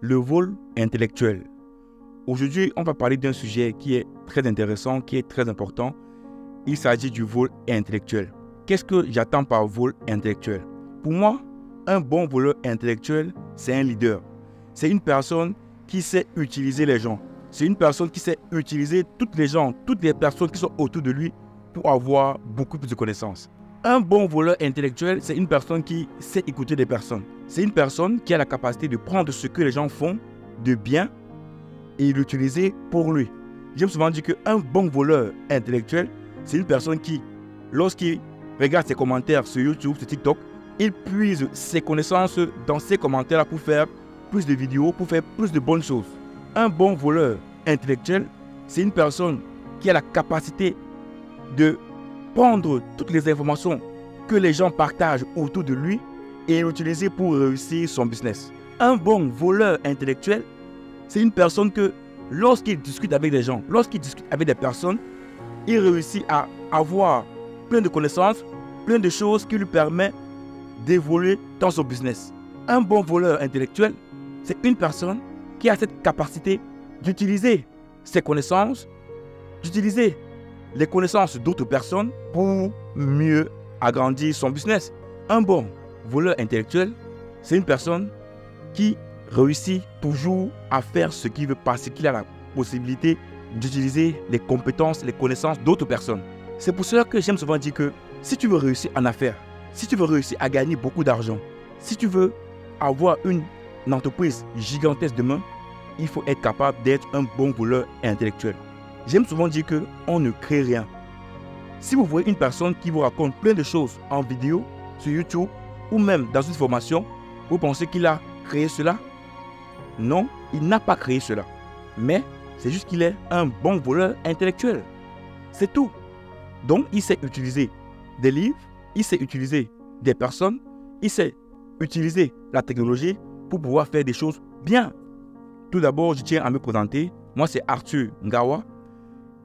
Le vol intellectuel. Aujourd'hui, on va parler d'un sujet qui est très intéressant, qui est très important. Il s'agit du vol intellectuel. Qu'est-ce que j'attends par vol intellectuel? Pour moi, un bon voleur intellectuel, c'est un leader. C'est une personne qui sait utiliser les gens. C'est une personne qui sait utiliser toutes les gens, toutes les personnes qui sont autour de lui pour avoir beaucoup plus de connaissances. Un bon voleur intellectuel, c'est une personne qui sait écouter des personnes. C'est une personne qui a la capacité de prendre ce que les gens font de bien et l'utiliser pour lui. J'aime souvent dire qu'un bon voleur intellectuel, c'est une personne qui, lorsqu'il regarde ses commentaires sur YouTube, sur TikTok, il puise ses connaissances dans ses commentaires pour faire plus de vidéos, pour faire plus de bonnes choses. Un bon voleur intellectuel, c'est une personne qui a la capacité de prendre toutes les informations que les gens partagent autour de lui et l'utiliser pour réussir son business. Un bon voleur intellectuel, c'est une personne que lorsqu'il discute avec des gens, lorsqu'il discute avec des personnes, il réussit à avoir plein de connaissances, plein de choses qui lui permettent d'évoluer dans son business. Un bon voleur intellectuel, c'est une personne qui a cette capacité d'utiliser ses connaissances, d'utiliser les connaissances d'autres personnes pour mieux agrandir son business. Un bon voleur intellectuel, c'est une personne qui réussit toujours à faire ce qu'il veut parce qu'il a la possibilité d'utiliser les compétences, les connaissances d'autres personnes. C'est pour cela que j'aime souvent dire que si tu veux réussir en affaires, si tu veux réussir à gagner beaucoup d'argent, si tu veux avoir une entreprise gigantesque demain, il faut être capable d'être un bon voleur intellectuel. J'aime souvent dire qu'on ne crée rien. Si vous voyez une personne qui vous raconte plein de choses en vidéo, sur YouTube, ou même dans une formation, vous pensez qu'il a créé cela? Non, il n'a pas créé cela. Mais c'est juste qu'il est un bon voleur intellectuel. C'est tout. Donc, il sait utiliser des livres, il sait utiliser des personnes, il sait utiliser la technologie pour pouvoir faire des choses bien. Tout d'abord, je tiens à me présenter. Moi, c'est Arthur Ngawa.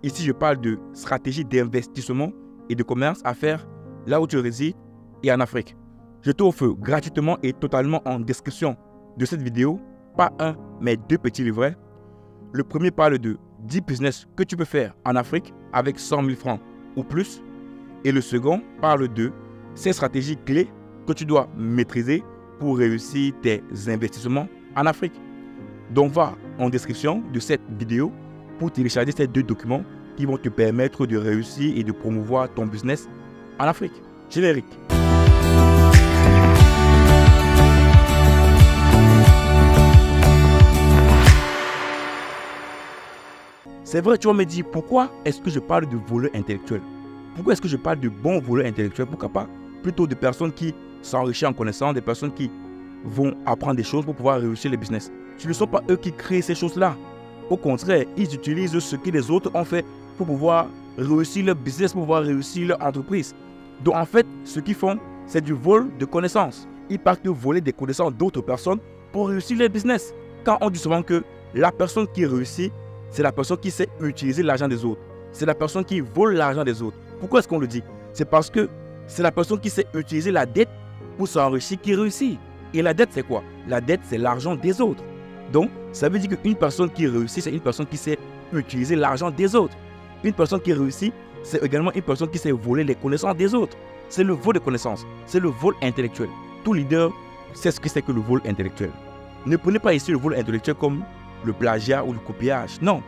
Ici, je parle de stratégie d'investissement et de commerce à faire là où tu résides et en Afrique. Je t'offre gratuitement et totalement en description de cette vidéo, pas un, mais deux petits livrets. Le premier parle de 10 business que tu peux faire en Afrique avec 100 000 francs ou plus. Et le second parle de ces stratégies clés que tu dois maîtriser pour réussir tes investissements en Afrique. Donc, va en description de cette vidéo pour télécharger ces deux documents qui vont te permettre de réussir et de promouvoir ton business en Afrique. Générique. C'est vrai, tu vas me dire, pourquoi est-ce que je parle de voleur intellectuel? Pourquoi est-ce que je parle de bons voleurs intellectuels? Pourquoi pas plutôt de personnes qui s'enrichissent en connaissance, des personnes qui vont apprendre des choses pour pouvoir réussir le business? Ce ne sont pas eux qui créent ces choses-là. Au contraire, ils utilisent ce que les autres ont fait pour pouvoir réussir leur business, pour pouvoir réussir leur entreprise. Donc en fait, ce qu'ils font, c'est du vol de connaissances. Ils partent voler des connaissances d'autres personnes pour réussir leur business. Quand on dit souvent que la personne qui réussit, c'est la personne qui sait utiliser l'argent des autres. C'est la personne qui vole l'argent des autres. Pourquoi est-ce qu'on le dit? C'est parce que c'est la personne qui sait utiliser la dette pour s'enrichir qui réussit. Et la dette, c'est quoi? La dette, c'est l'argent des autres. Donc, ça veut dire qu'une personne qui réussit, c'est une personne qui sait utiliser l'argent des autres. Une personne qui réussit, c'est également une personne qui sait voler les connaissances des autres. C'est le vol de connaissances. C'est le vol intellectuel. Tout leader sait ce que c'est que le vol intellectuel. Ne prenez pas ici le vol intellectuel comme le plagiat ou le copiage. Non.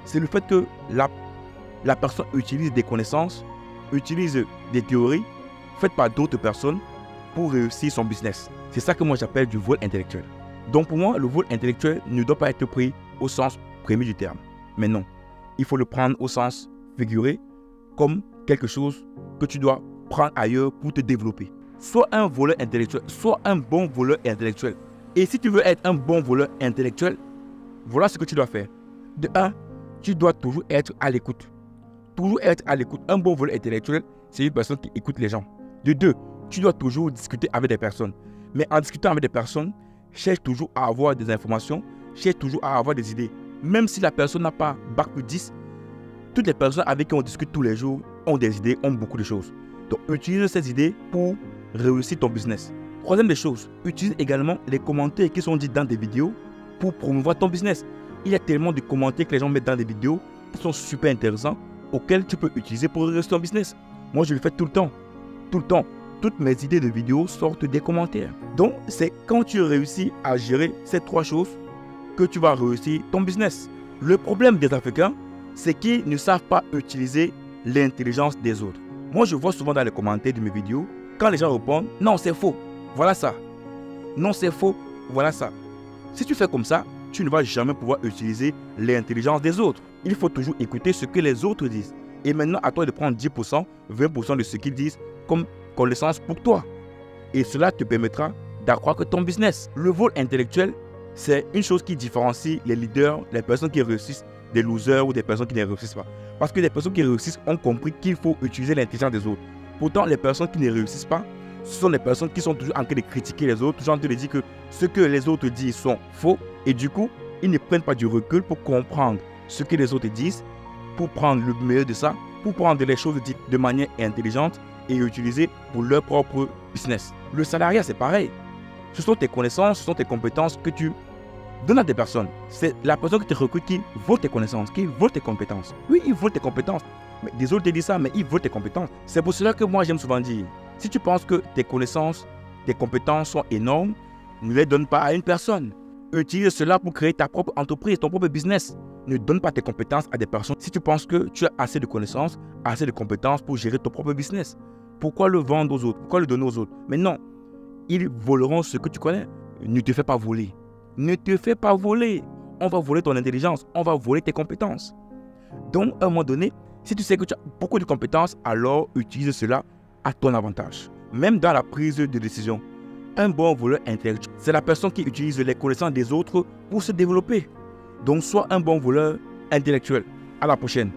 C'est le fait que la personne utilise des connaissances, utilise des théories faites par d'autres personnes pour réussir son business. C'est ça que moi j'appelle du vol intellectuel. Donc pour moi, le vol intellectuel ne doit pas être pris au sens premier du terme. Mais non, il faut le prendre au sens figuré, comme quelque chose que tu dois prendre ailleurs pour te développer. Sois un voleur intellectuel, sois un bon voleur intellectuel. Et si tu veux être un bon voleur intellectuel, voilà ce que tu dois faire. De un, tu dois toujours être à l'écoute. Toujours être à l'écoute. Un bon voleur intellectuel, c'est une personne qui écoute les gens. De deux, tu dois toujours discuter avec des personnes. Mais en discutant avec des personnes, cherche toujours à avoir des informations, cherche toujours à avoir des idées. Même si la personne n'a pas bac plus 10, toutes les personnes avec qui on discute tous les jours ont des idées, ont beaucoup de choses. Donc, utilise ces idées pour réussir ton business. Troisième des choses, utilise également les commentaires qui sont dits dans des vidéos pour promouvoir ton business. Il y a tellement de commentaires que les gens mettent dans des vidéos qui sont super intéressants, auxquels tu peux utiliser pour réussir ton business. Moi, je le fais tout le temps. Tout le temps. Toutes mes idées de vidéos sortent des commentaires. Donc, c'est quand tu réussis à gérer ces 3 choses que tu vas réussir ton business. Le problème des Africains, c'est qu'ils ne savent pas utiliser l'intelligence des autres. Moi, je vois souvent dans les commentaires de mes vidéos, quand les gens répondent « Non, c'est faux. Voilà ça. Non, c'est faux. Voilà ça. » Si tu fais comme ça, tu ne vas jamais pouvoir utiliser l'intelligence des autres. Il faut toujours écouter ce que les autres disent. Et maintenant, à toi de prendre 10%, 20% de ce qu'ils disent comme connaissance pour toi. Et cela te permettra d'accroître ton business. Le vol intellectuel, c'est une chose qui différencie les leaders, les personnes qui réussissent, des losers ou des personnes qui ne réussissent pas. Parce que les personnes qui réussissent ont compris qu'il faut utiliser l'intelligence des autres. Pourtant, les personnes qui ne réussissent pas, ce sont les personnes qui sont toujours en train de critiquer les autres, toujours en train de dire que ce que les autres disent sont faux. Et du coup, ils ne prennent pas du recul pour comprendre ce que les autres disent, pour prendre le meilleur de ça, pour prendre les choses dites de manière intelligente et utiliser pour leur propre business. Le salariat, c'est pareil. Ce sont tes connaissances, ce sont tes compétences que tu donnes à des personnes. C'est la personne qui te recrute qui vaut tes connaissances, qui vaut tes compétences. Oui, il vaut tes compétences. Mais désolé de te dire ça, mais il vaut tes compétences. C'est pour cela que moi, j'aime souvent dire, si tu penses que tes connaissances, tes compétences sont énormes, ne les donne pas à une personne. Utilise cela pour créer ta propre entreprise, ton propre business. Ne donne pas tes compétences à des personnes si tu penses que tu as assez de connaissances, assez de compétences pour gérer ton propre business. Pourquoi le vendre aux autres? Pourquoi le donner aux autres? Mais non, ils voleront ce que tu connais. Ne te fais pas voler. Ne te fais pas voler. On va voler ton intelligence, on va voler tes compétences. Donc, à un moment donné, si tu sais que tu as beaucoup de compétences, alors utilise cela à ton avantage. Même dans la prise de décision, un bon voleur intellectuel, c'est la personne qui utilise les connaissances des autres pour se développer. Donc, sois un bon voleur intellectuel. À la prochaine.